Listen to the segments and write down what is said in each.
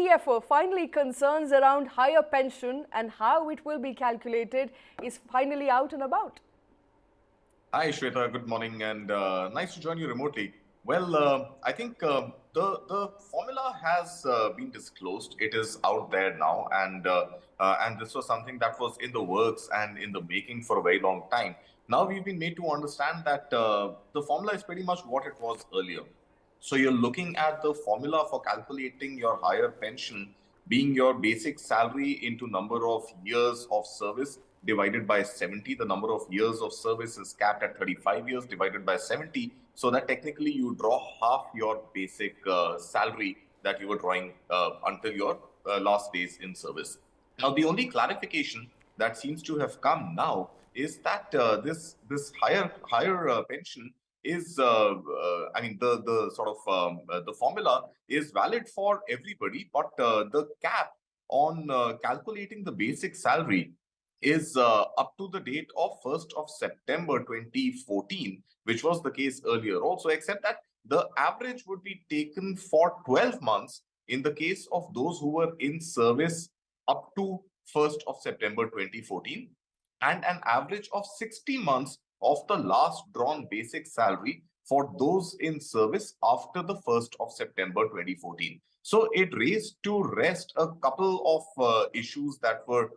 EPFO, finally concerns around higher pension and how it will be calculated is finally out and about. Hi, Shweta. Good morning, and nice to join you remotely. Well, I think the formula has been disclosed. It is out there now, and this was something that was in the works and in the making for a very long time. Now we've been made to understand that the formula is pretty much what it was earlier. So you're looking at the formula for calculating your higher pension being your basic salary into number of years of service divided by 70. The number of years of service is capped at 35 years divided by 70. So that technically you draw half your basic salary that you were drawing until your last days in service. Now, the only clarification that seems to have come now is that this higher pension is I mean the sort of the formula is valid for everybody, but the cap on calculating the basic salary is up to the date of 1st of September 2014, which was the case earlier also, except that the average would be taken for 12 months in the case of those who were in service up to 1st of September 2014, and an average of 60 months of the last drawn basic salary for those in service after the 1st of September 2014. So it raised to rest a couple of issues that were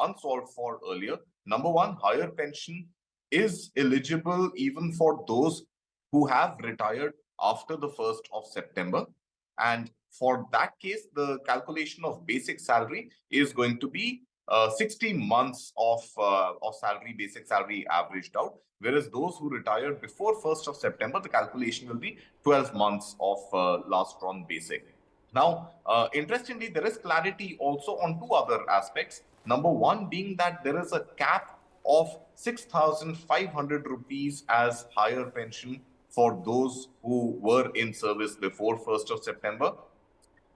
unsolved for earlier. Number one, higher pension is eligible even for those who have retired after the 1st of September. And for that case, the calculation of basic salary is going to be 60 months of salary, basic salary averaged out, whereas those who retired before 1st of September, the calculation will be 12 months of last drawn basic. Now, interestingly, there is clarity also on two other aspects. Number one being that there is a cap of 6,500 rupees as higher pension for those who were in service before 1st of September.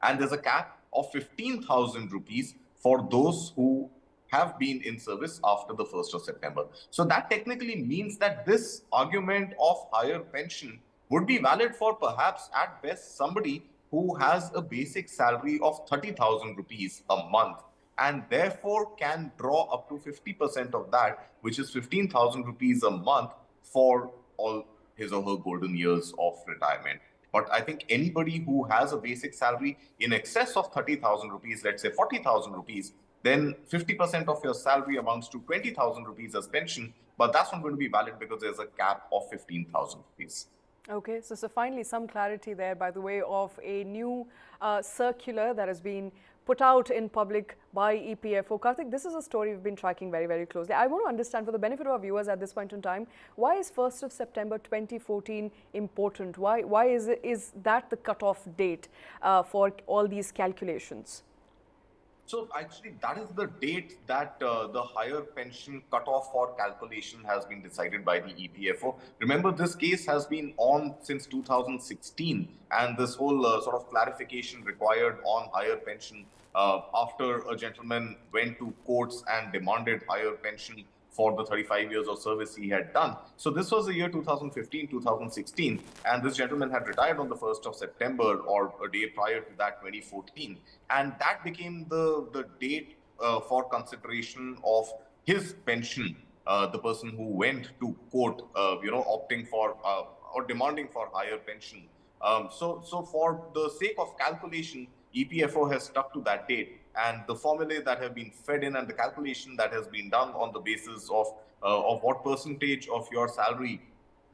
And there's a cap of 15,000 rupees for those who have been in service after the 1st of September. So that technically means that this argument of higher pension would be valid for perhaps at best somebody who has a basic salary of 30,000 rupees a month and therefore can draw up to 50% of that, which is 15,000 rupees a month for all his or her golden years of retirement. But I think anybody who has a basic salary in excess of 30,000 rupees, let's say 40,000 rupees, then 50% of your salary amounts to 20,000 rupees as pension, but that's not going to be valid because there's a cap of 15,000 rupees. Okay, so finally some clarity there by the way of a new circular that has been put out in public by EPFO. Karthik, this is a story we've been tracking very, very closely. I want to understand, for the benefit of our viewers at this point in time, why is 1st of September 2014 important? Why is that the cutoff date for all these calculations? So actually, that is the date that the higher pension cutoff for calculation has been decided by the EPFO. Remember, this case has been on since 2016, and this whole sort of clarification required on higher pension after a gentleman went to courts and demanded higher pension for the 35 years of service he had done. So this was the year 2015, 2016, and this gentleman had retired on the 1st of September or a day prior to that, 2014. And that became the date for consideration of his pension, the person who went to court, opting for or demanding for higher pension. So for the sake of calculation, EPFO has stuck to that date, and the formulae that have been fed in and the calculation that has been done on the basis of what percentage of your salary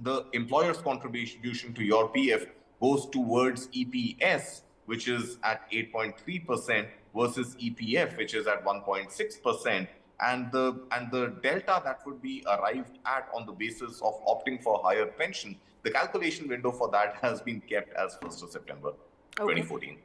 the employer's contribution to your PF goes towards EPS, which is at 8.3% versus EPF, which is at 1.6%. And the delta that would be arrived at on the basis of opting for higher pension, the calculation window for that has been kept as 1st of September 2014.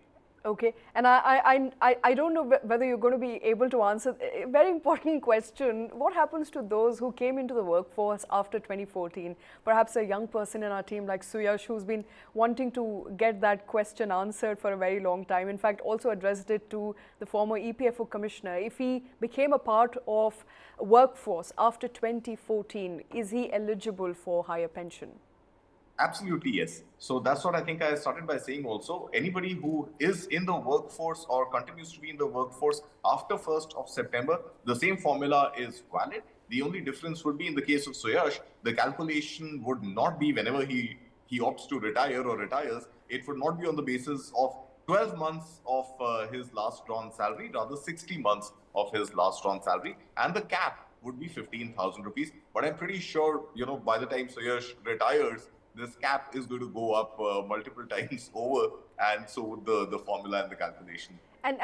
Okay, and I don't know whether you're going to be able to answer a very important question. What happens to those who came into the workforce after 2014? Perhaps a young person in our team like Suyash, who's been wanting to get that question answered for a very long time. In fact, also addressed it to the former EPFO commissioner. If he became a part of workforce after 2014, is he eligible for higher pension? Absolutely, yes. So that's what I think I started by saying also. Anybody who is in the workforce or continues to be in the workforce after 1st of September, the same formula is valid. The only difference would be in the case of Suyash, the calculation would not be whenever he opts to retire or retires. It would not be on the basis of 12 months of his last drawn salary, rather 60 months of his last drawn salary. And the cap would be 15,000 rupees. But I'm pretty sure, by the time Suyash retires, this cap is going to go up multiple times over, and so would the formula and the calculation. And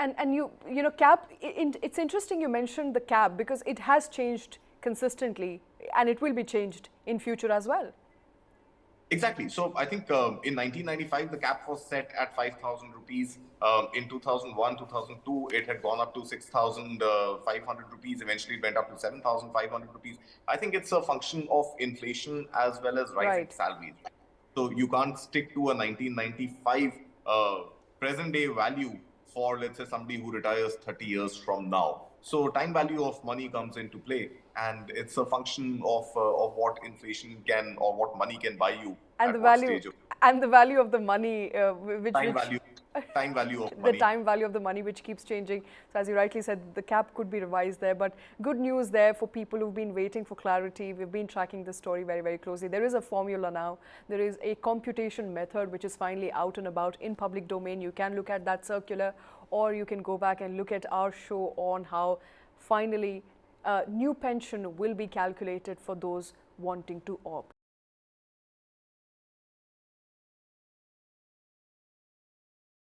cap, it's interesting you mentioned the cap because it has changed consistently and it will be changed in future as well. Exactly. So I think in 1995, the cap was set at 5,000 rupees. In 2001, 2002, it had gone up to 6,500 rupees. Eventually, it went up to 7,500 rupees. I think it's a function of inflation as well as rising salaries. So you can't stick to a 1995 present day value for, let's say, somebody who retires 30 years from now. So time value of money comes into play, and it's a function of what inflation can or what money can buy you and at the what value stage of and the value of the money time value. Time value of the money. time value of the money which keeps changing. So as you rightly said, the cap could be revised there, but good news there for people who've been waiting for clarity. We've been tracking this story very, very closely. There is a formula now. There is a computation method which is finally out and about in public domain. You can look at that circular, or you can go back and look at our show on how finally new pension will be calculated for those wanting to opt.